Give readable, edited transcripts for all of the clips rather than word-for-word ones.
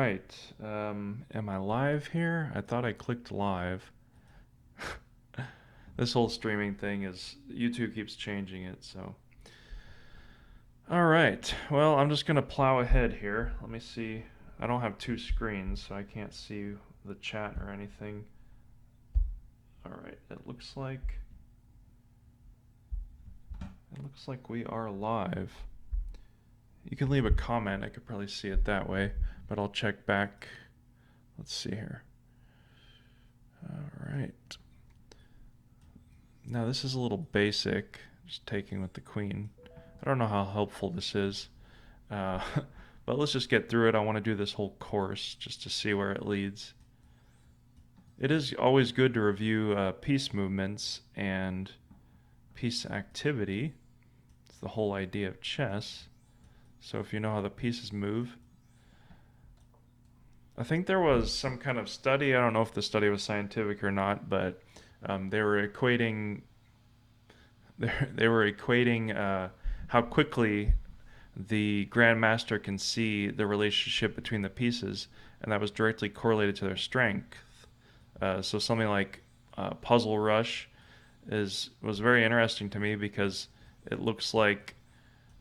right. Am I live here? I thought I clicked live. This whole streaming thing is YouTube keeps changing it, so. All right. Well, I'm just gonna plow ahead here. Let me see. I don't have two screens, so I can't see the chat or anything. All right. It looks like we are live. You can leave a comment. I could probably see it that way, but I'll check back. Let's see here. All right. Now this is a little basic, just taking with the queen. I don't know how helpful this is, uh, but let's just get through it. I want to do this whole course just to see where it leads. It is always good to review piece movements and piece activity. It's the whole idea of chess. So if you know how the pieces move, I think there was some kind of study. I don't know if the study was scientific or not, but they were equating how quickly the grandmaster can see the relationship between the pieces, and that was directly correlated to their strength. So something like Puzzle Rush was very interesting to me because it looks like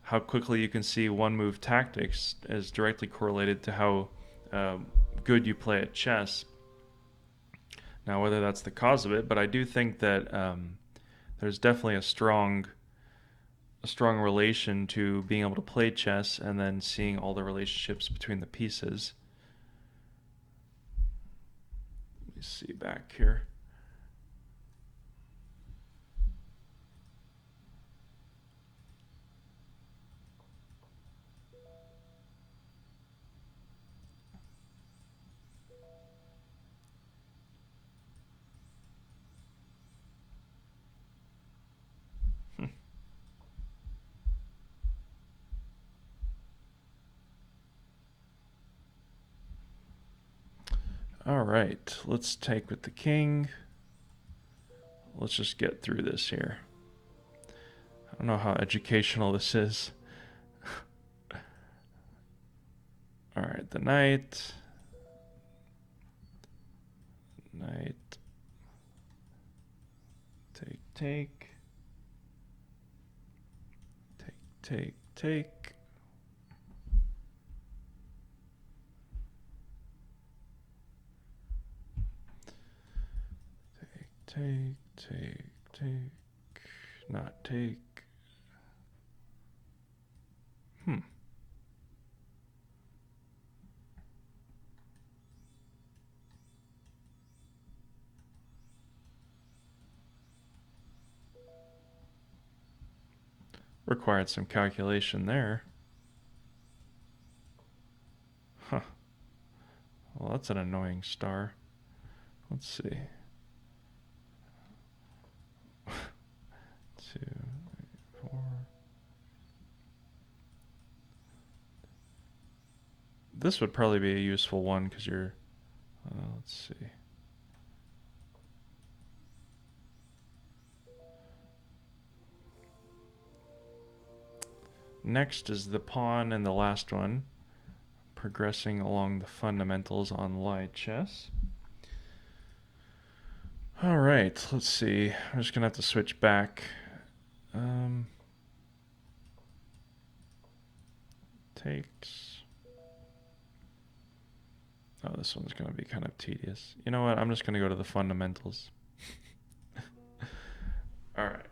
how quickly you can see one move tactics is directly correlated to how uh, good you play at chess. Now, whether that's the cause of it, but I do think that there's definitely a strong relation to being able to play chess and then seeing all the relationships between the pieces. Let me see back here. All right, let's take with the king. Let's just get through this here. I don't know how educational this is. All right, the knight. Knight. Take, take. Take, take, take. Take, take, take. Not take. Hmm. Required some calculation there. Huh. Well, that's an annoying star. Let's see. 2, 4. This would probably be a useful one because you're. Let's see. Next is the pawn and the last one, progressing along the fundamentals on light chess. All right, let's see. I'm just gonna have to switch back. Takes. Oh, this one's gonna be kind of tedious. You know what? I'm just gonna go to the fundamentals. All right.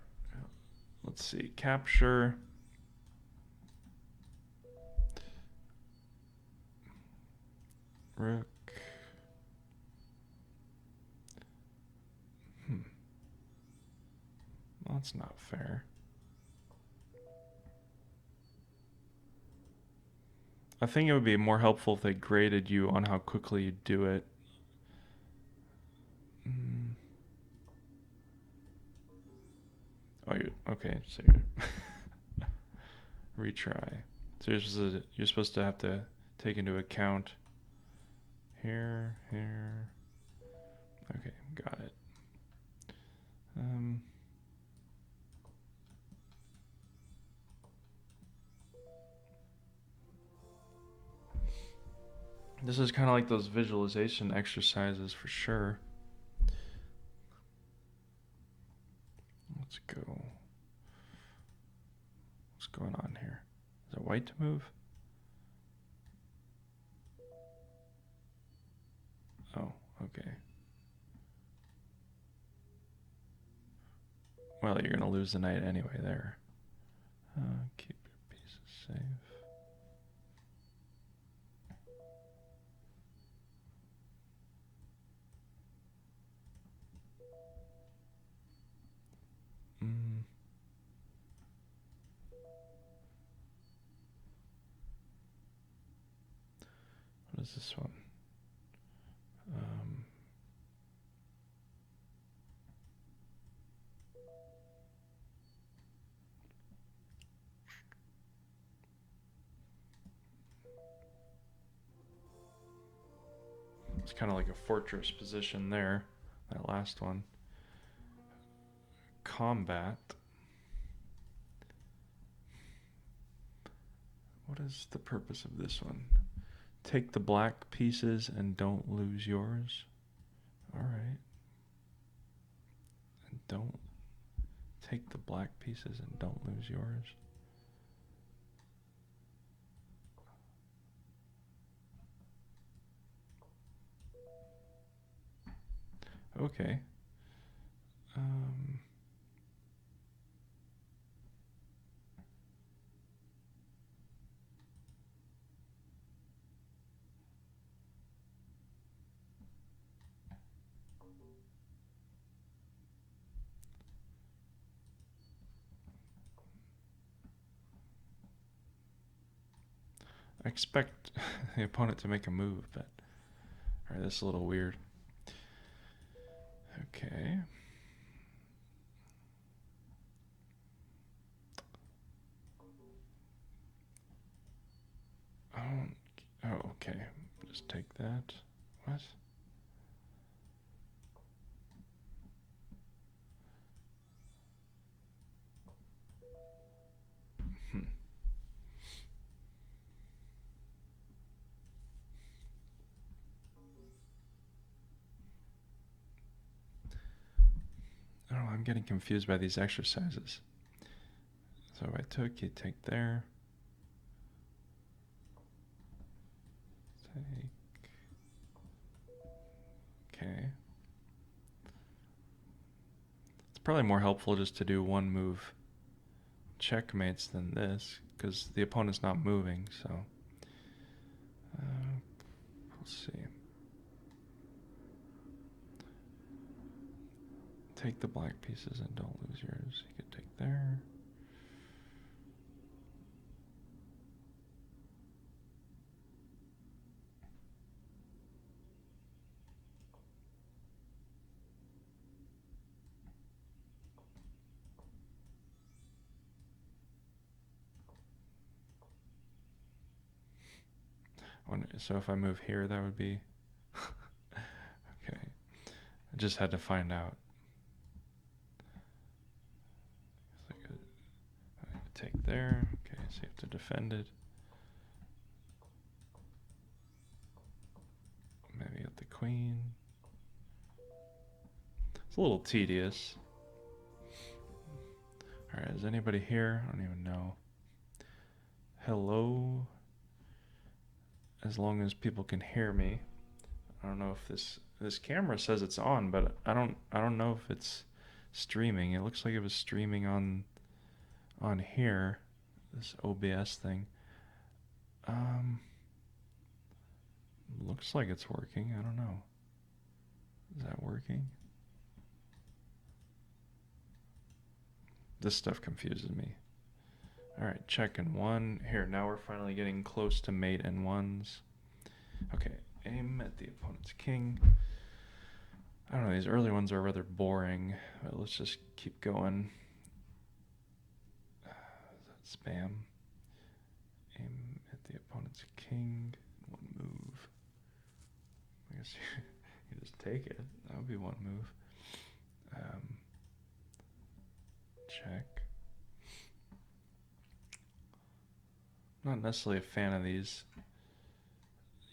Let's see. Capture. Rook. Well, that's not fair. I think it would be more helpful if they graded you on how quickly you do it. Oh, you okay? So you're retry. So you're supposed to have to take into account here. Okay, got it. This is kind of like those visualization exercises for sure. Let's go. What's going on here? Is it white to move? Oh, okay. Well, you're gonna lose the knight anyway there. Keep your pieces safe. Mm. What is this one? Um, it's kind of like a fortress position there. That last one. Combat. What is the purpose of this one? Take the black pieces and don't lose yours. Alright. And don't take the black pieces and don't lose yours. Okay. Um, I expect the opponent to make a move, but alright, this is a little weird. Okay. I don't. Oh, okay. Just take that. What? Hmm. I don't know. I'm getting confused by these exercises. So if I took, you take there. Take. Okay. It's probably more helpful just to do one move checkmates than this, because the opponent's not moving, so. We'll see. Take the black pieces and don't lose yours. You could take there. So if I move here, that would be. Okay. I just had to find out. So I could take there. Okay, so you have to defend it. Maybe get the queen. It's a little tedious. Alright, is anybody here? I don't even know. Hello? As long as people can hear me. I don't know if this camera says it's on, but I don't know if it's streaming. It looks like it was streaming on here, this OBS thing. Looks like it's working. I don't know. Is that working? This stuff confuses me. Alright, check in one. Here, now we're finally getting close to mate and ones. Okay, aim at the opponent's king. I don't know, these early ones are rather boring, but let's just keep going. Is that spam? Aim at the opponent's king. One move. I guess you just take it. That would be one move. Check. Not necessarily a fan of these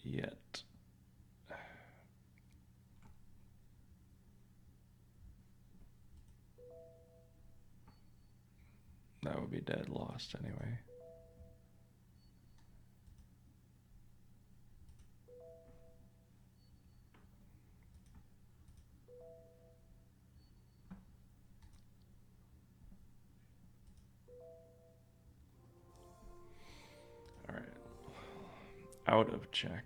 yet. That would be dead lost anyway. All right. Out of check.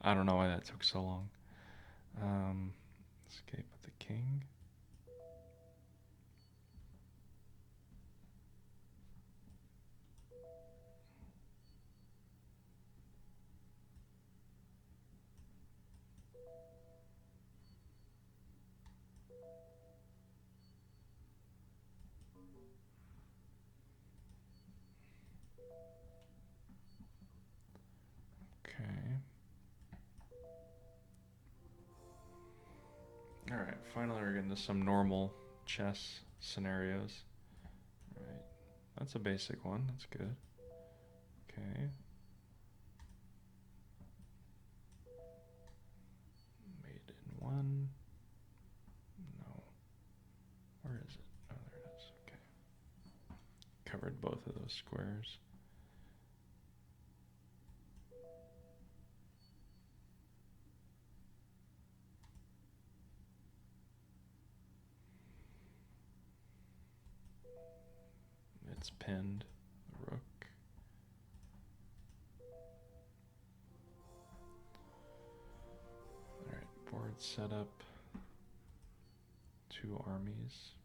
I don't know why that took so long. Escape with the king. Okay. All right. Finally, we're getting to some normal chess scenarios. All right. That's a basic one. That's good. Okay. Made in one. No. Where is it? Oh, there it is. Okay. Covered both of those squares. It's pinned. The rook. All right. Board set up. Two armies.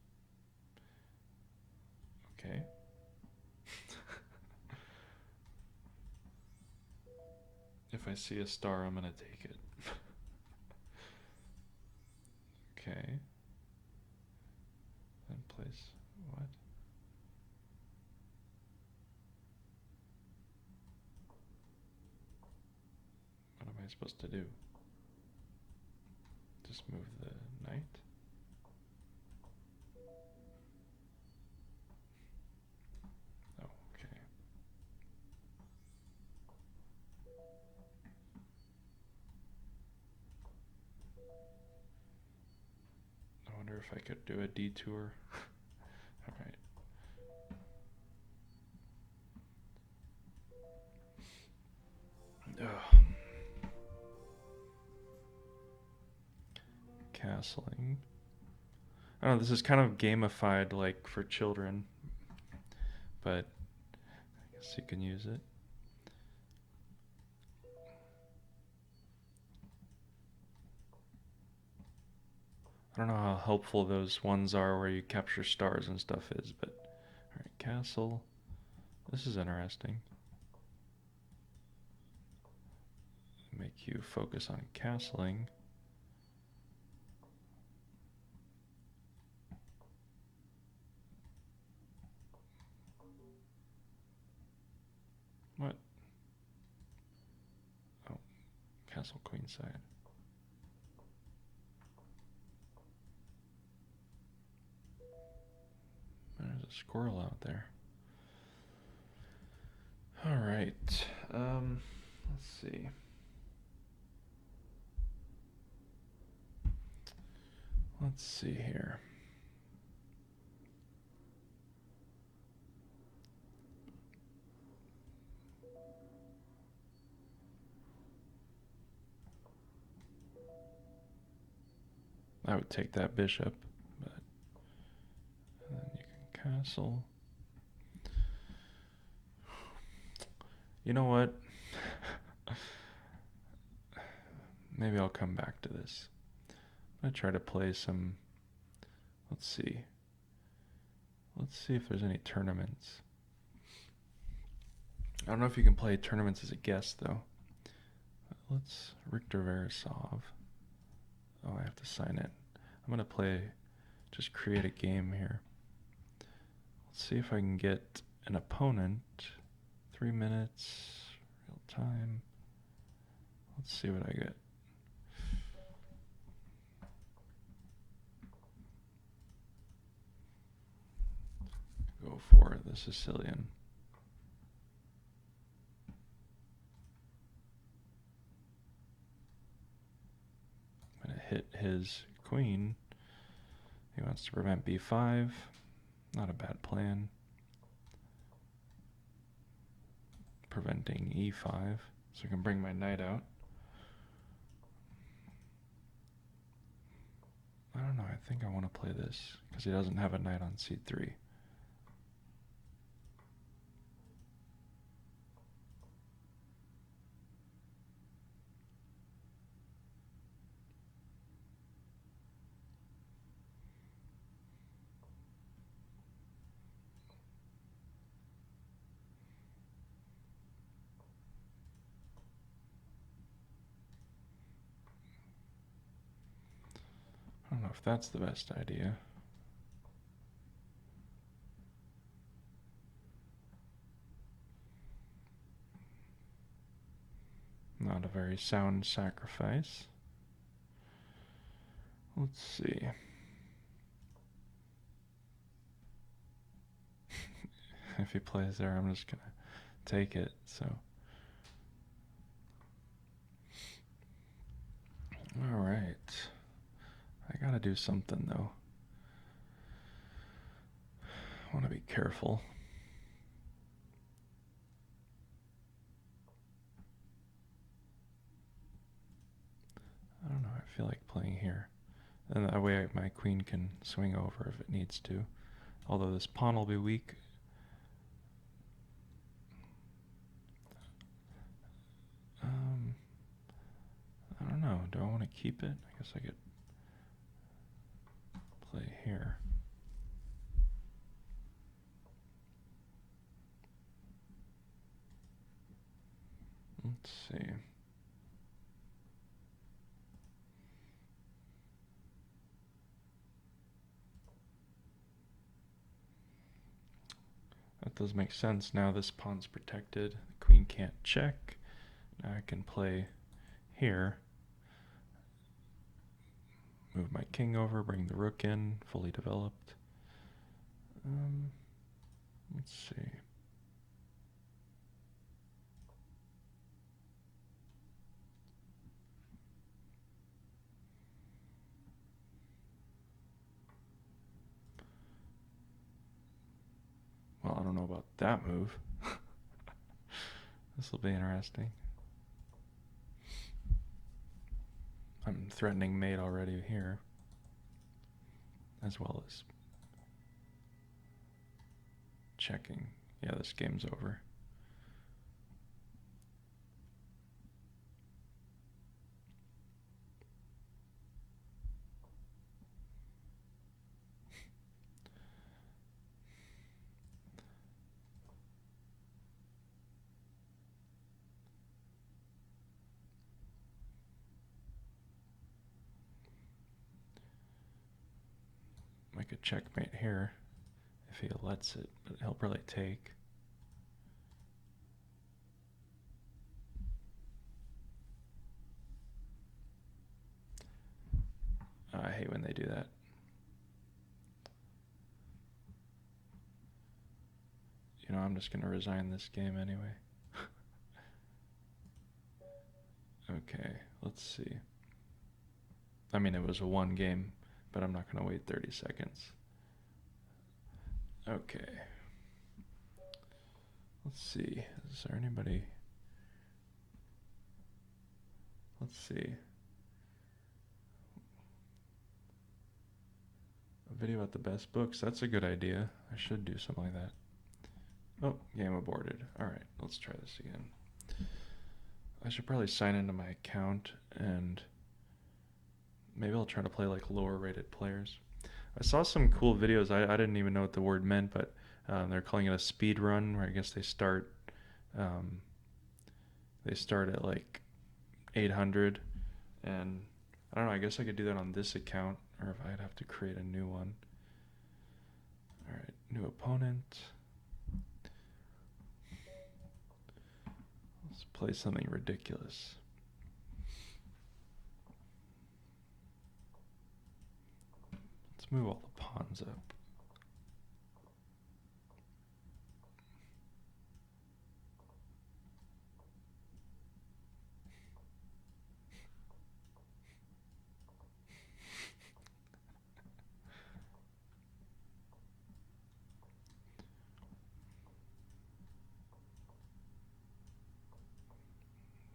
Okay. If I see a star, I'm gonna take it. Okay. Then place what? What am I supposed to do? Just move the knight? Oh, okay. I wonder if I could do a detour. Alright. Castling. I don't know, this is kind of gamified like for children, but I guess you can use it. I don't know how helpful those ones are where you capture stars and stuff is, but alright, castle. This is interesting. Make you focus on castling. What? Oh, castle queenside. There's a squirrel out there. All right. Let's see. Let's see here. I would take that bishop, but and then you can castle. You know what? Maybe I'll come back to this. I'm gonna try to play some. Let's see. Let's see if there's any tournaments. I don't know if you can play tournaments as a guest though. Let's Richter Verisov. Oh, I have to sign in. I'm gonna play. Just create a game here. Let's see if I can get an opponent. 3 minutes, real time. Let's see what I get. for the Sicilian. I'm going to hit his queen. He wants to prevent b5. Not a bad plan. Preventing e5, so I can bring my knight out. I don't know, I think I want to play this because he doesn't have a knight on c3. I don't know if that's the best idea. Not a very sound sacrifice. Let's see. If he plays there, I'm just gonna take it, so. Alright. I gotta do something though. I wanna be careful. I don't know, I feel like playing here. And that way my queen can swing over if it needs to. Although this pawn will be weak. I don't know, do I want to keep it? I guess I could play here. Let's see. That does make sense. Now this pawn's protected. The queen can't check. Now I can play here. Move my king over, bring the rook in, fully developed. Let's see. Well, I don't know about that move. This will be interesting. I'm threatening mate already here, as well as checking. Yeah, this game's over. I could checkmate here if he lets it, but he'll probably take. I hate when they do that. You know, I'm just going to resign this game anyway. Okay, let's see. I mean, it was a one game, but I'm not going to wait 30 seconds. Okay. Let's see. Is there anybody? Let's see. A video about the best books. That's a good idea. I should do something like that. Oh, game aborted. Alright, let's try this again. I should probably sign into my account and maybe I'll try to play like lower rated players. I saw some cool videos. I didn't even know what the word meant, but they're calling it a speed run, where I guess they start at like 800, and I don't know. I guess I could do that on this account, or if I'd have to create a new one. All right, new opponent. Let's play something ridiculous. Let's move all the pawns up.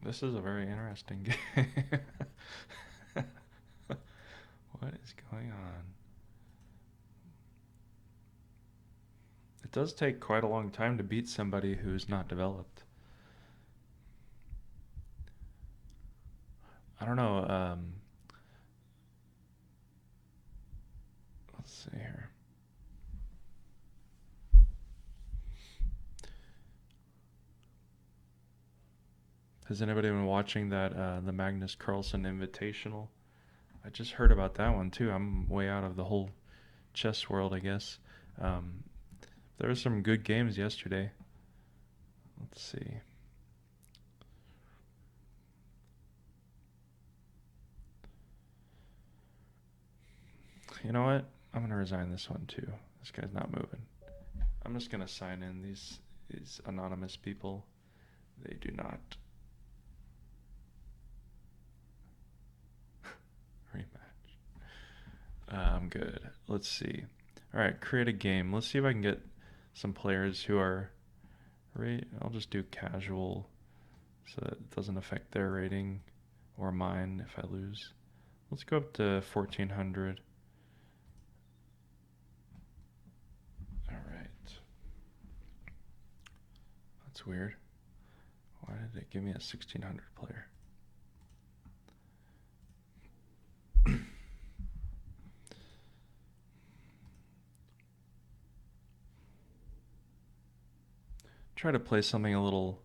This is a very interesting game. What is going on? It does take quite a long time to beat somebody who's not developed. I don't know. Let's see here. Has anybody been watching that the Magnus Carlsen Invitational? I just heard about that one too. I'm way out of the whole chess world, I guess. Um, there were some good games yesterday. Let's see. You know what? I'm gonna resign this one too. This guy's not moving. I'm just gonna sign in these anonymous people. They do not rematch. I'm good. Let's see. All right, create a game. Let's see if I can get some players who are rate. I'll just do casual so that it doesn't affect their rating or mine if I lose. Let's go up to 1400. All right. That's weird. Why did it give me a 1600 player? Try to play something a little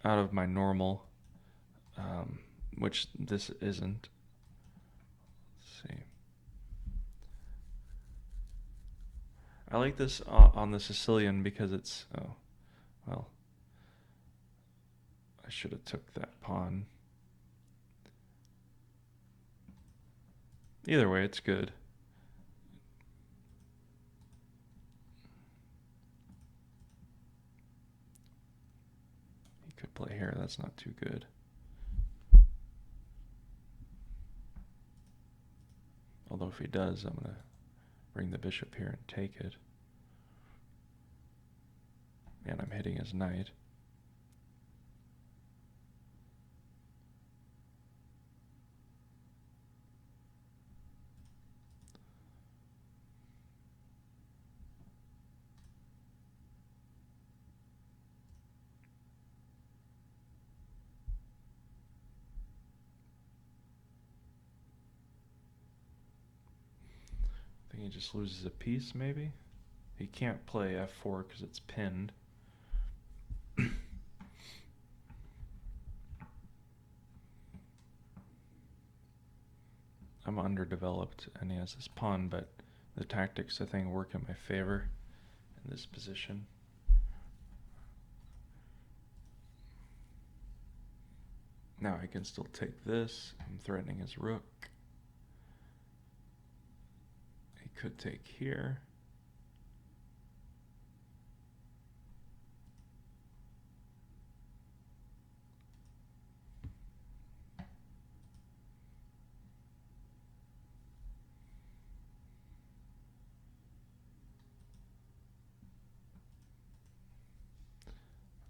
out of my normal, which this isn't. Let's see. I like this on the Sicilian because it's, oh, well, I should have took that pawn. Either way, it's good. He could play here, that's not too good. Although if he does, I'm going to bring the bishop here and take it. And I'm hitting his knight. I think he just loses a piece, maybe? He can't play f4 because it's pinned. I'm underdeveloped and he has this pawn, but the tactics I think work in my favor in this position. Now I can still take this. I'm threatening his rook. He could take here.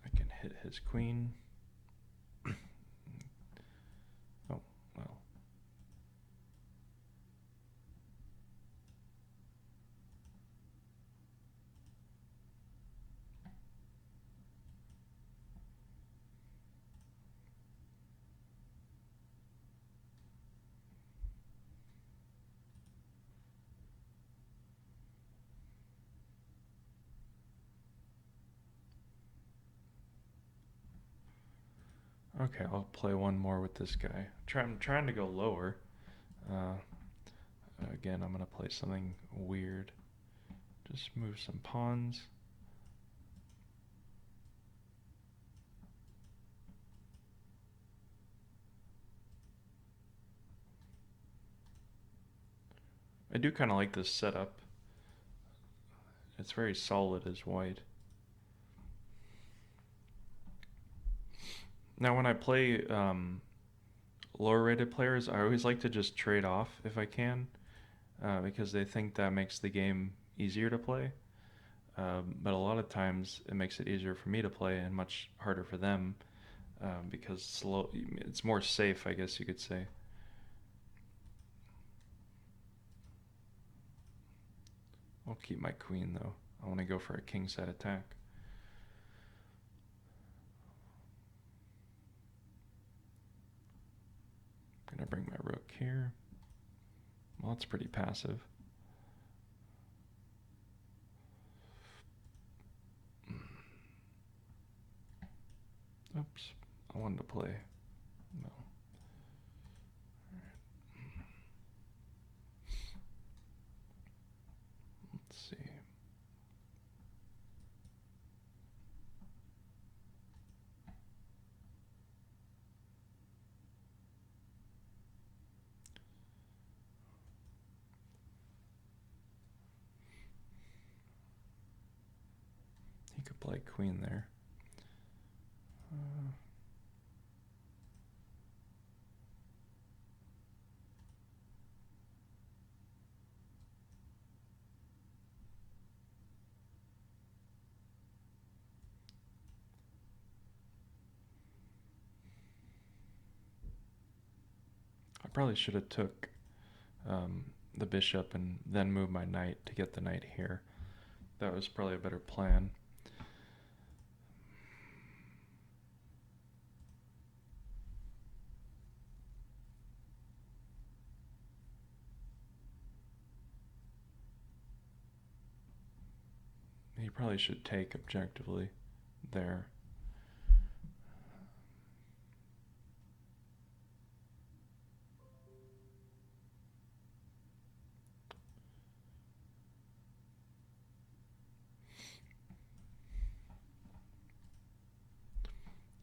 I can hit his queen. Oh, well. Okay, I'll play one more with this guy. I'm trying to go lower. Uh, Again, I'm going to play something weird. Just move some pawns. I do kind of like this setup. It's very solid as white. Now, when I play lower rated players, I always like to just trade off if I can, because they think that makes the game easier to play. But a lot of times it makes it easier for me to play and much harder for them. because it's more safe, I guess you could say. I'll keep my queen though. I want to go for a kingside attack. I'm gonna bring my rook here. Well, it's pretty passive. Oops, I wanted to play. No. Let's see. He could play queen there. I probably should have took the bishop and then moved my knight to get the knight here. That was probably a better plan. He probably should take objectively there.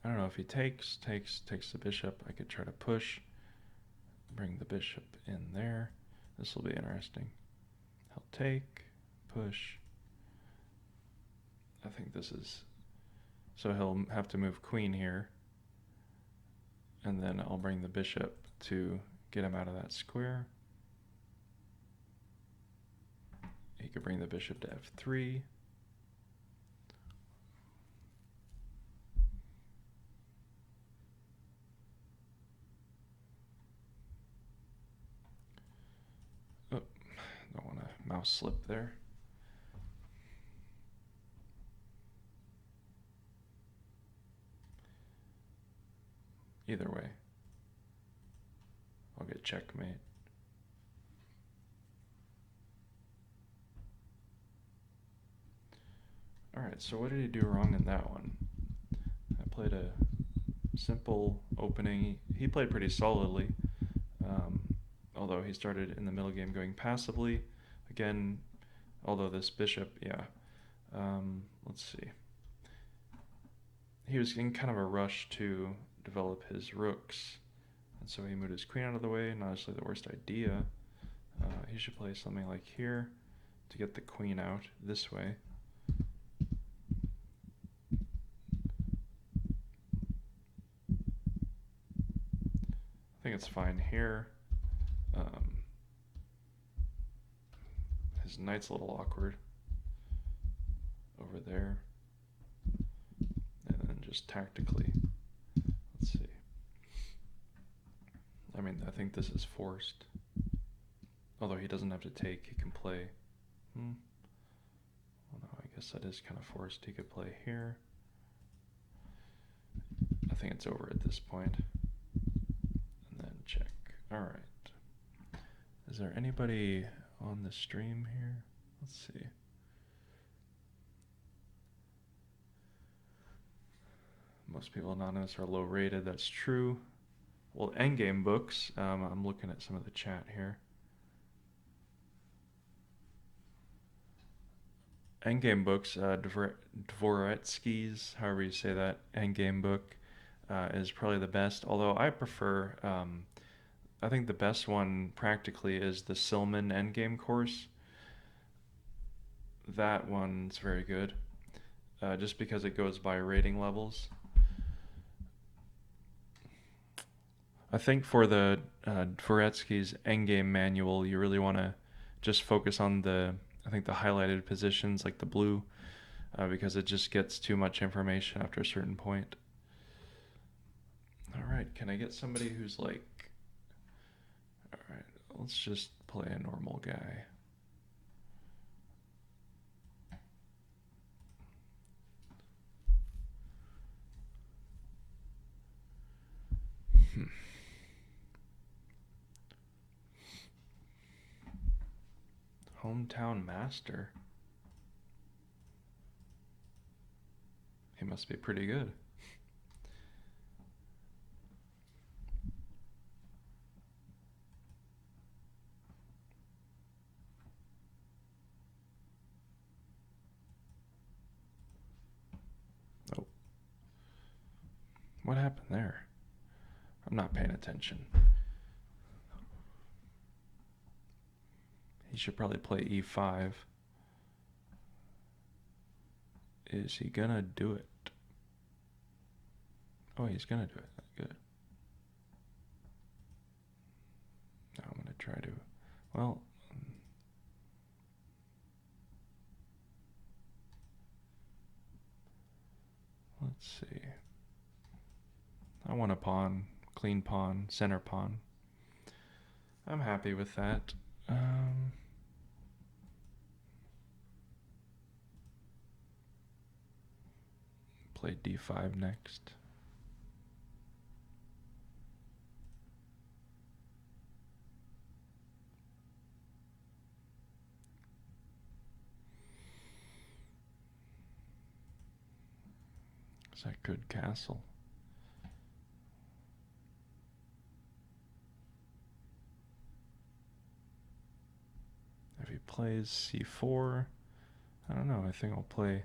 I don't know if he takes the bishop. I could try to push, bring the bishop in there. This will be interesting. He'll take, push. I think this is, so he'll have to move queen here, and then I'll bring the bishop to get him out of that square. He could bring the bishop to f3. Oh, don't want to mouse slip there. Either way, I'll get checkmate. Alright, so what did he do wrong in that one? I played a simple opening. He played pretty solidly, although he started in the middle game going passively. Again, although this bishop, yeah. Let's see. He was in kind of a rush to develop his rooks, and so he moved his queen out of the way. Not necessarily the worst idea. He should play something like here to get the queen out this way. I think it's fine here. His knight's a little awkward over there. And then just tactically, let's see. I mean, I think this is forced. Although he doesn't have to take, he can play. Well, no, I guess that is kind of forced. He could play here. I think it's over at this point. And then check. Alright. Is there anybody on the stream here? Let's see. Most people anonymous are low rated. That's true. Well, Endgame books. I'm looking at some of the chat here. Endgame books, Dvoretsky's, however you say that, Endgame book is probably the best. Although I prefer, I think the best one practically is the Silman Endgame course. That one's very good, just because it goes by rating levels. I think for the Dvoretsky's Endgame manual, you really want to just focus on I think the highlighted positions like the blue, because it just gets too much information after a certain point. Alright, can I get somebody who's like... Alright, let's just play a normal guy. Hometown master. He must be pretty good. Oh. What happened there? I'm not paying attention. He should probably play e5. Is he gonna do it? Oh, he's gonna do it. Good. Now I'm gonna try to... Well... Let's see. I want a pawn. Clean pawn. Center pawn. I'm happy with that. Play d5 next. Is that good castle? If he plays c4, I don't know. I think I'll play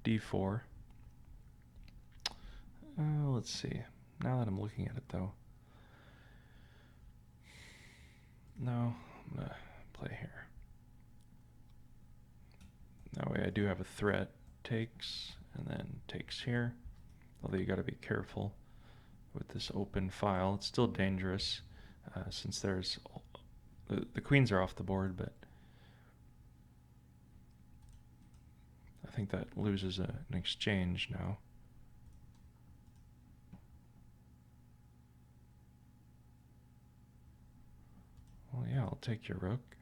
d4. Let's see. Now that I'm looking at it, though. No, I'm going to play here. That way I do have a threat. Takes, and then takes here. Although you got to be careful with this open file. It's still dangerous since there's... The queens are off the board, but I think that loses an exchange now. Well, yeah, I'll take your rook.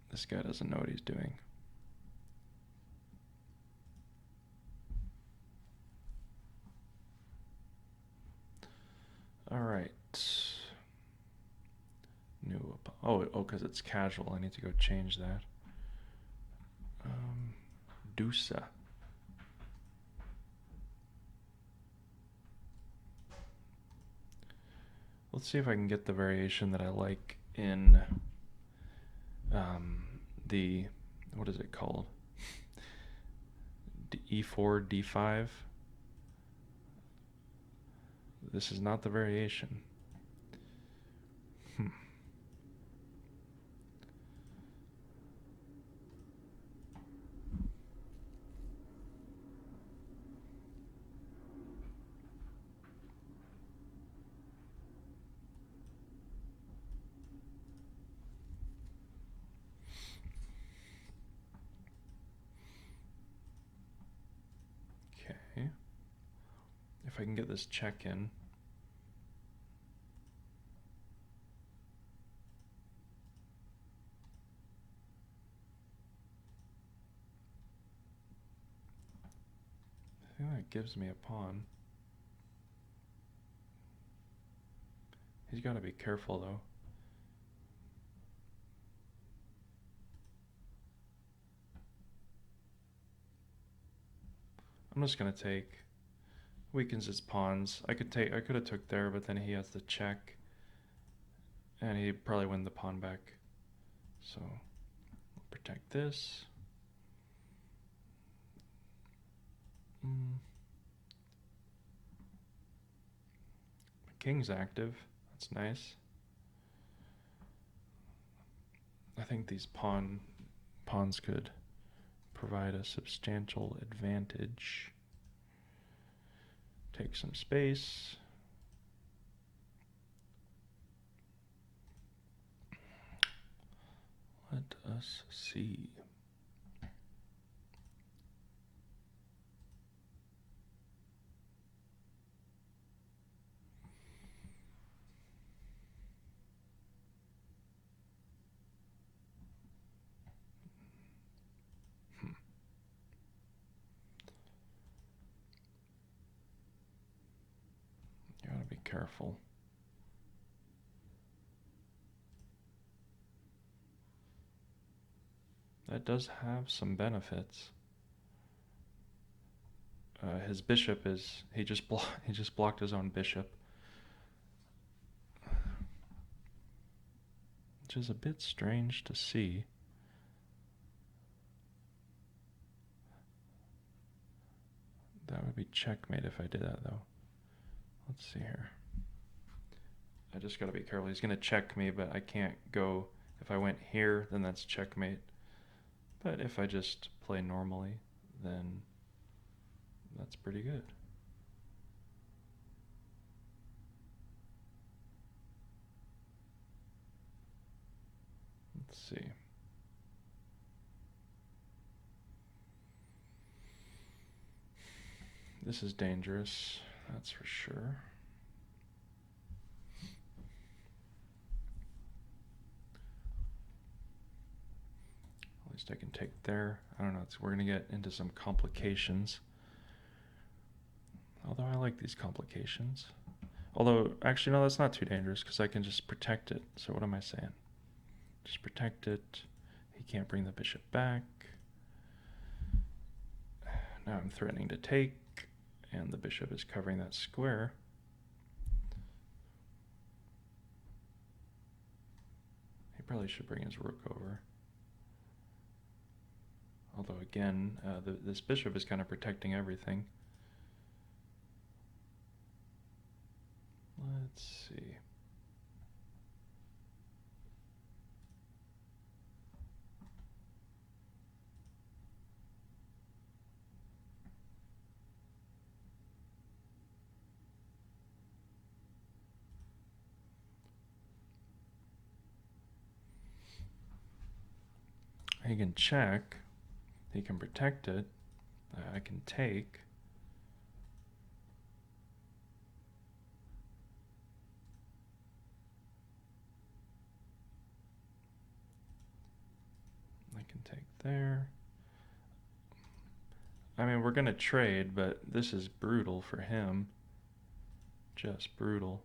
This guy doesn't know what he's doing. All right. New. Oh, because it's casual. I need to go change that. Dusa. Let's see if I can get the variation that I like in the, what is it called? E4, D5. This is not the variation. Okay. If I can get this check in. I think that gives me a pawn. He's got to be careful, though. I'm just gonna take. Weakens his pawns. I could have took there, but then he has the check, and he probably win the pawn back. So we'll protect this. My king's active. That's nice. I think these pawns could provide a substantial advantage. Take some space. Let us see. careful. That does have some benefits. His bishop is he just blocked his own bishop, which is a bit strange to see. That would be checkmate if I did that, though. Let's see here. I just gotta be careful. He's gonna check me, but I can't go. If I went here, then that's checkmate. But if I just play normally, then that's pretty good. Let's see. This is dangerous, that's for sure. At least I can take there. I don't know, we're going to get into some complications. Although I like these complications. Although, actually, no, that's not too dangerous because I can just protect it. So what am I saying? Just protect it. He can't bring the bishop back. Now I'm threatening to take, and the bishop is covering that square. He probably should bring his rook over. Although again, this bishop is kind of protecting everything. Let's see. He can check. He can protect it. I can take. I can take there. I mean, we're going to trade, but this is brutal for him. Just brutal.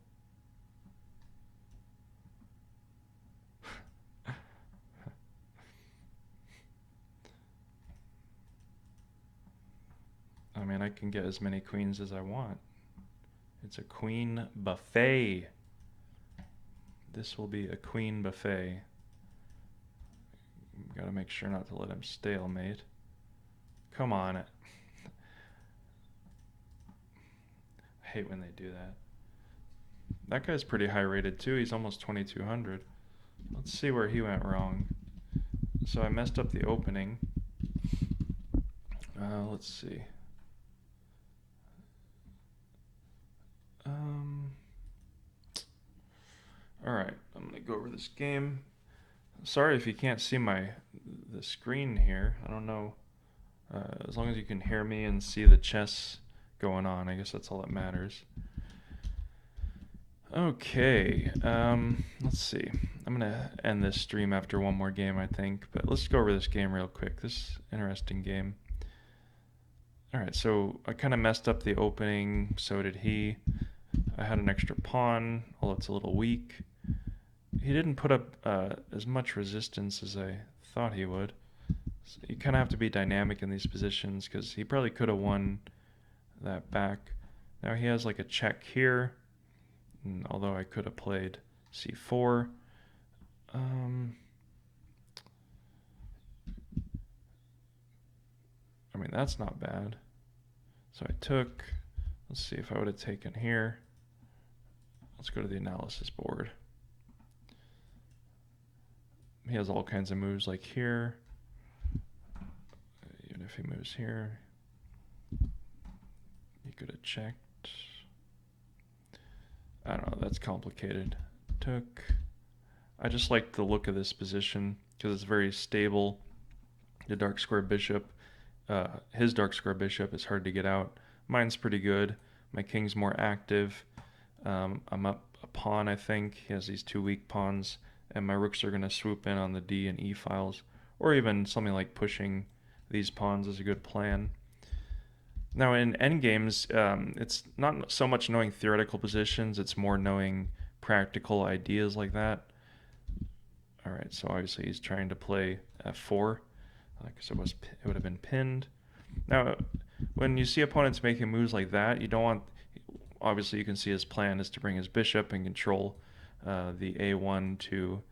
I mean, I can get as many queens as I want. It's a queen buffet. This will be a queen buffet. Gotta make sure not to let him stalemate. Come on. I hate when they do that. That guy's pretty high rated too. He's almost 2200. Let's see where he went wrong. So I messed up the opening. Let's see. Alright, I'm gonna go over this game. Sorry if you can't see the screen here. I don't know. As long as you can hear me and see the chess going on, I guess that's all that matters. Okay, let's see. I'm gonna end this stream after one more game, I think. But let's go over this game real quick. This interesting game. Alright, so I kind of messed up the opening, so did he. I had an extra pawn, although it's a little weak. He didn't put up as much resistance as I thought he would. So you kind of have to be dynamic in these positions because he probably could have won that back. Now he has like a check here, and although I could have played c4. I mean, that's not bad. So I took, let's see if I would have taken here. Let's go to the analysis board. He has all kinds of moves like here. Even if he moves here, he could have checked. I don't know, that's complicated. Took. I just like the look of this position because it's very stable. The dark square bishop, his dark square bishop is hard to get out. Mine's pretty good. My king's more active. I'm up a pawn, I think. He has these two weak pawns. And my rooks are going to swoop in on the D and E files, or even something like pushing these pawns is a good plan. Now in endgames, it's not so much knowing theoretical positions; it's more knowing practical ideas like that. All right, so obviously he's trying to play f4, because it would have been pinned. Now, when you see opponents making moves like that, you don't want. Obviously, you can see his plan is to bring his bishop and control the a1 to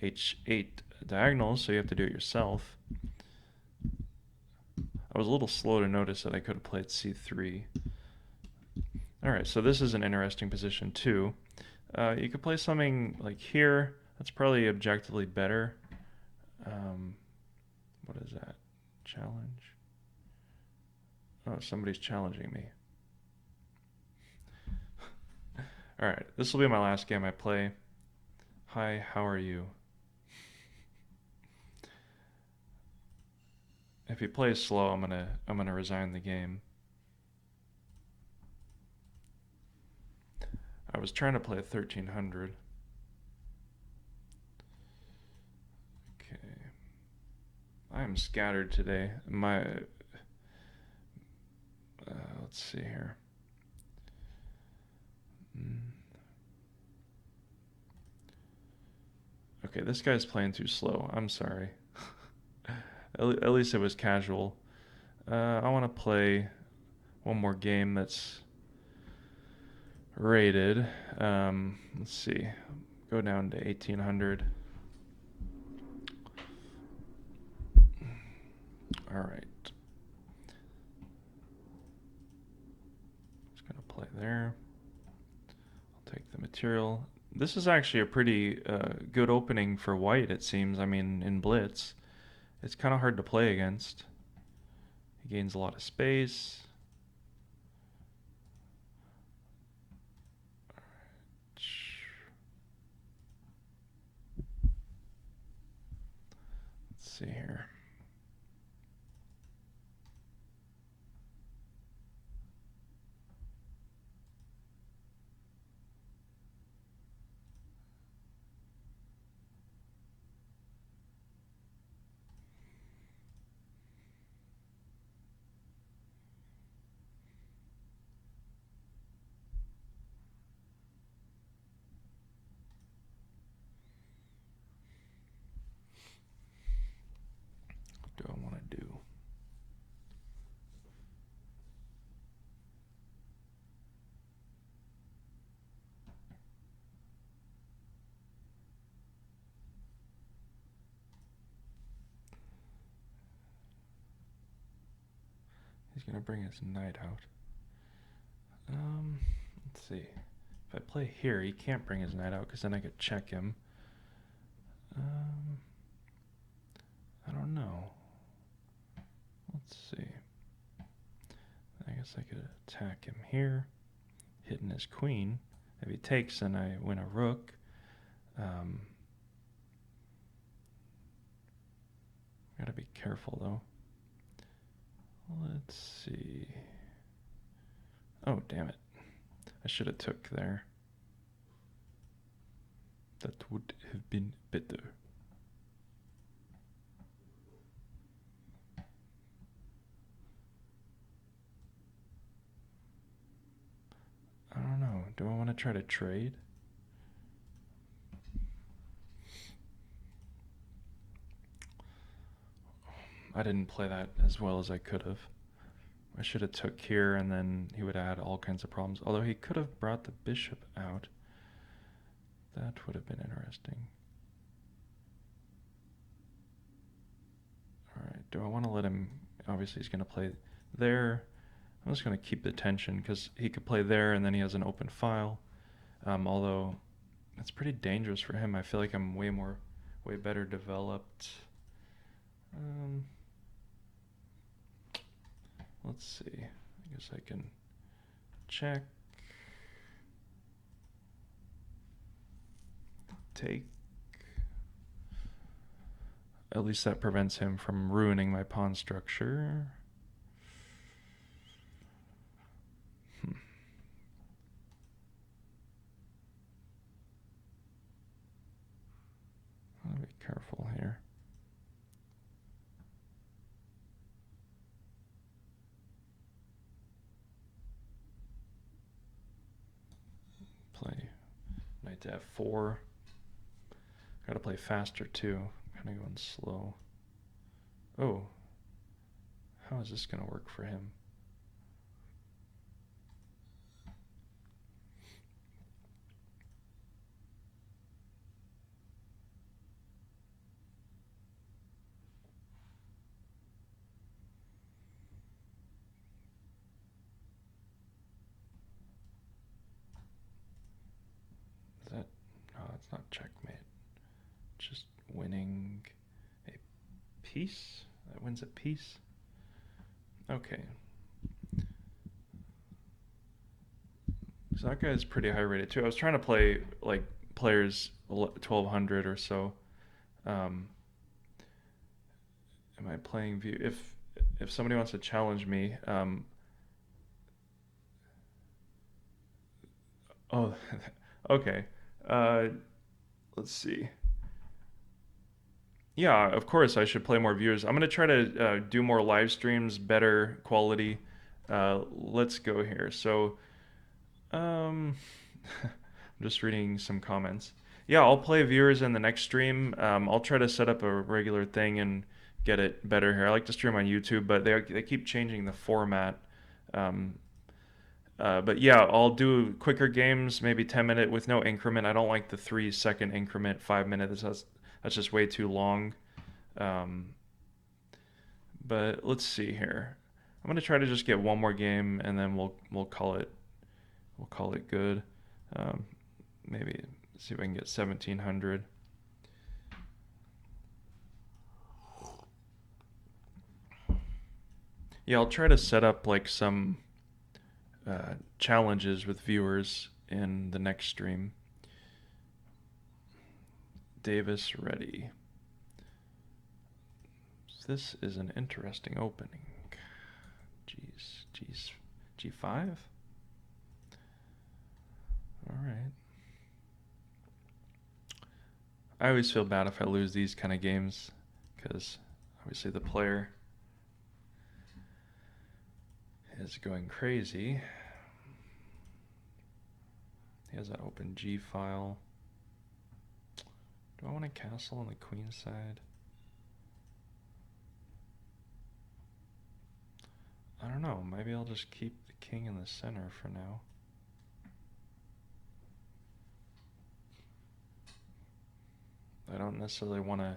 h8 diagonals, so you have to do it yourself. I was a little slow to notice that I could have played c3. Alright, so this is an interesting position too. You could play something like here. That's probably objectively better. What is that? Challenge? Oh, somebody's challenging me. Alright, this will be my last game I play. Hi, how are you? If he plays slow, I'm gonna resign the game. I was trying to play 1300. Okay. I am scattered today. Let's see here. Okay, this guy's playing too slow. I'm sorry. At least it was casual. I want to play one more game that's rated. Let's see. Go down to 1800. All right. Just gonna play there. I'll take the material. This is actually a pretty good opening for white, it seems. I mean, in blitz, it's kind of hard to play against. He gains a lot of space. Let's see here. What do I want to do? He's gonna bring his knight out. Let's see. If I play here, he can't bring his knight out because then I could check him. I don't know. Let's see. I guess I could attack him here, hitting his queen. If he takes, then I win a rook. Gotta be careful though. Let's see. Oh, damn it. I should have took there. That would have been better. I don't know. Do I want to try to trade? I didn't play that as well as I could have. I should have took here and then he would add all kinds of problems. Although he could have brought the bishop out. That would have been interesting. Alright, do I want to let him... Obviously he's going to play there. I'm just going to keep the tension because he could play there and then he has an open file. Although it's pretty dangerous for him. I feel like I'm way better developed. Let's see. I guess I can check. Take. At least that prevents him from ruining my pawn structure. I'll be careful here. play knight to f4. Gotta play faster too. Kind of going slow. Oh, how is this gonna work for him? Is that? No, it's not checkmate. Just winning a piece. That wins a piece. Okay. So that guy's pretty high rated too. I was trying to play like players 1200 or so. Um, am I playing view? If somebody wants to challenge me, oh, okay. Uh, let's see. Yeah, of course I should play more viewers. I'm gonna try to do more live streams, better quality. Let's go here. So, um, I'm just reading some comments. Yeah, I'll play viewers in the next stream. I'll try to set up a regular thing and get it better here. I like to stream on YouTube, but they keep changing the format. Um, but yeah, I'll do quicker games, maybe 10 minute with no increment. I don't like the 3 second increment, 5 minute. That's just way too long. Um, but let's see here. I'm gonna try to just get one more game and then we'll call it good. Um, maybe see if I can get 1700. Yeah, I'll try to set up like some challenges with viewers in the next stream. Davis ready. This is an interesting opening. G5? Alright. I always feel bad if I lose these kind of games, because obviously the player is going crazy. He has an open G file. Do I want to castle on the queen side? I don't know. Maybe I'll just keep the king in the center for now. I don't necessarily want to...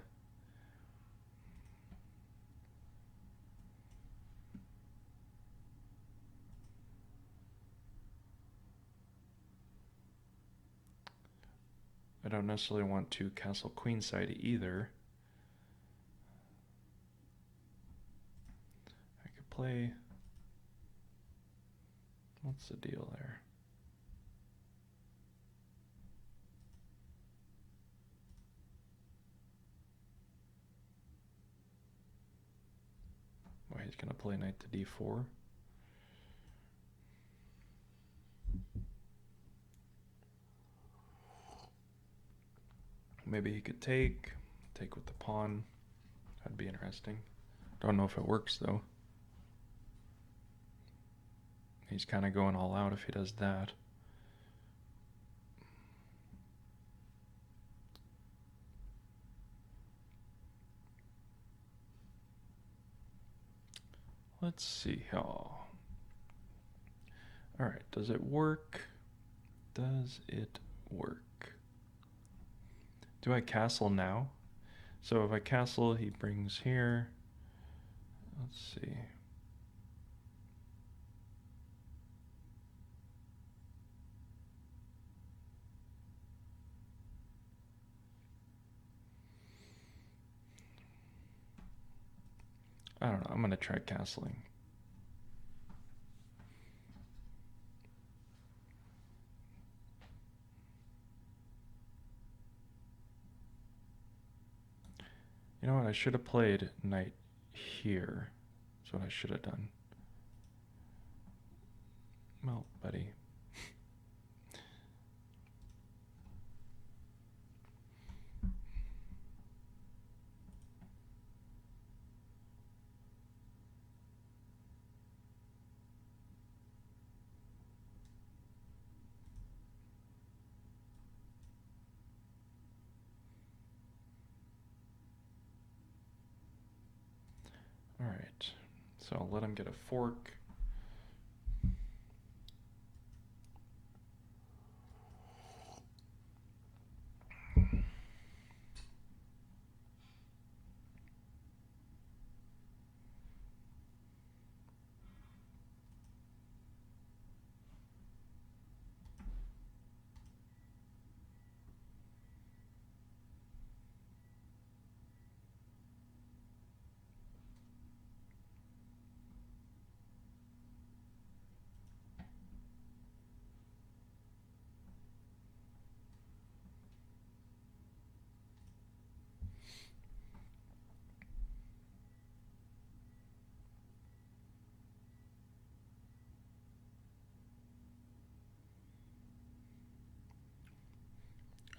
I don't necessarily want to castle queenside either. I could play... What's the deal there? Well, he's going to play knight to d4. Maybe he could take with the pawn. That'd be interesting. Don't know if it works though. He's kind of going all out if he does that. Let's see. Oh. Alright, does it work? Does it work? Do I castle now? So if I castle, he brings here. Let's see. I don't know. I'm going to try castling. You know what? I should have played knight here. That's what I should have done. Well, buddy. right, so I'll let him get a fork.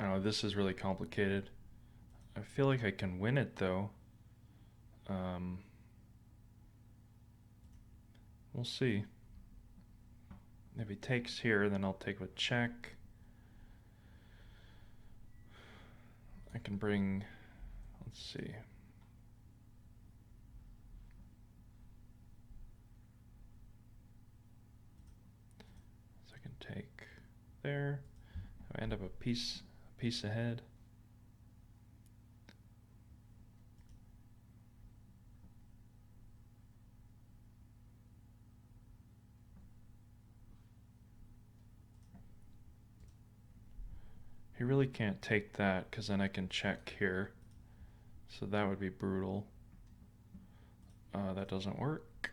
I don't know, this is really complicated. I feel like I can win it though. We'll see. If he takes here, then I'll take with check. I can bring, let's see. So I can take there. I end up a piece ahead. He really can't take that because then I can check here. So that would be brutal. That doesn't work.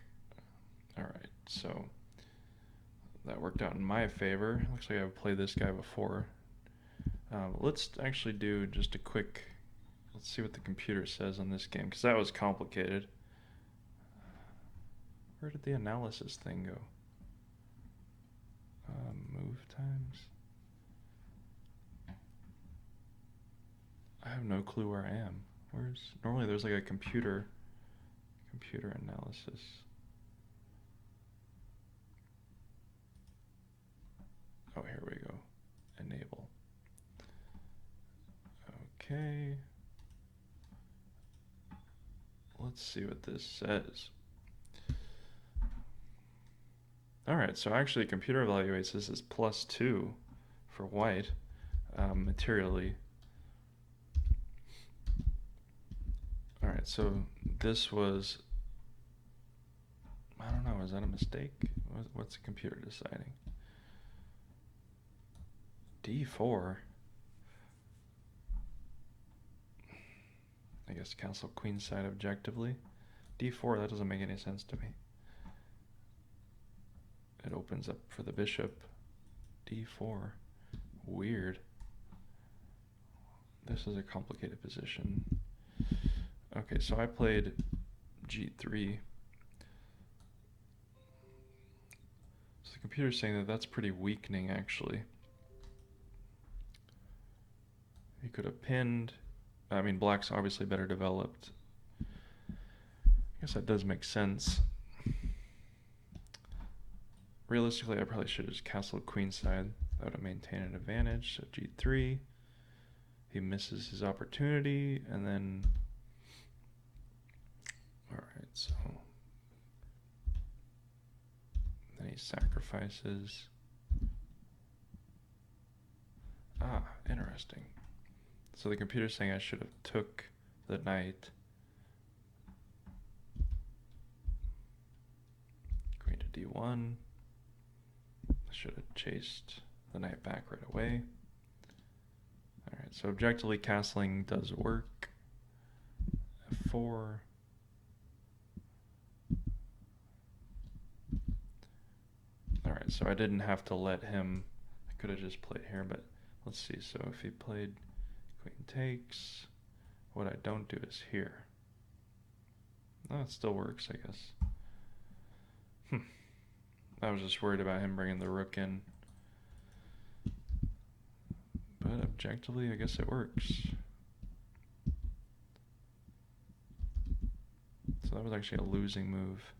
Alright, so that worked out in my favor. Looks like I've played this guy before. Let's actually do just a quick, let's see what the computer says on this game, because that was complicated. Where did the analysis thing go? Move times. I have no clue where I am. Normally there's like a computer analysis. Oh, here we go. Enable. Okay. Let's see what this says. Alright, so actually computer evaluates this as +2 for white, materially. Alright, so this was, I don't know, is that a mistake? What's the computer deciding? D4? I guess castle queenside objectively. D4, that doesn't make any sense to me. It opens up for the bishop. D4. Weird. This is a complicated position. Okay, so I played G3. So the computer's saying that that's pretty weakening, actually. He could have pinned. I mean, black's obviously better developed. I guess that does make sense. Realistically, I probably should have just castled queenside. That would have maintained an advantage. So G3. He misses his opportunity, and then... Alright, so... Then he sacrifices. Ah, interesting. So the computer's saying I should have took the knight. Queen to D1. I should have chased the knight back right away. Alright, so objectively castling does work. F4. Alright, so I didn't have to let him, I could have just played here, but let's see. So if he played queen takes, what I don't do is here. No, it still works, I guess. I was just worried about him bringing the rook in. But objectively, I guess it works. So that was actually a losing move.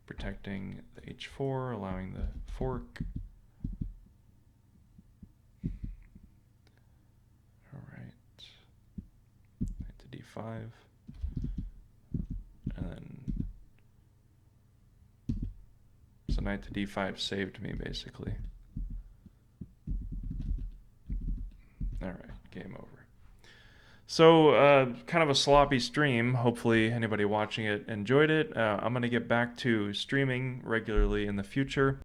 Protecting the h4, allowing the fork. Alright. Knight to d5. And then knight to d5 saved me, basically. All right, game over. So, kind of a sloppy stream. Hopefully, anybody watching it enjoyed it. I'm going to get back to streaming regularly in the future.